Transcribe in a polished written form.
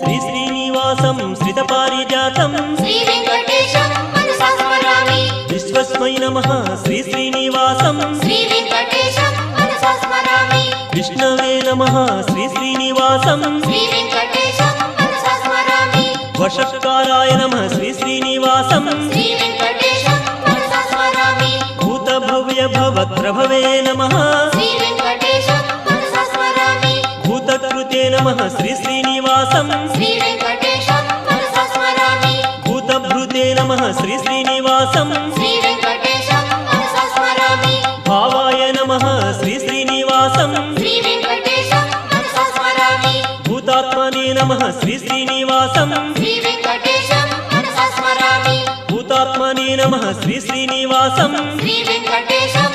श्री श्रीनिवासं श्रितपारिजातं श्री वेंकटेशं मनसा स्मरामि। विश्वस्मै नमः श्री श्रीनिवासं श्री वेंकटेशं मनसा स्मरामि। विष्णवे नमः श्री श्रीनिवासं श्री वेंकटेशं मनसा स्मरामि। वषट्काराय नमः श्री श्रीनिवासं श्री वेंकटेशं मनसा स्मरामि। भूतभव्य भवत्रभवे नमः श्री वेंकटेशं मनसा स्मरामि। भूतकृते नमः श्री श्रीनिवासं श्री वेंकटेशं मनसा स्मरामि। भूतभृते नमः श्री श्रीनिवासं श्री वेंकटेशं मनसा स्मरामि। भावाय नमः श्री श्रीनिवासं श्री वेंकटेशं मनसा स्मरामि। भूतात्मने नमः श्री श्रीनिवासं श्री वेंकटेशं मनसा स्मरामि। भूतात्मने नमः श्री श्रीनिवासं श्री वेंकटेशं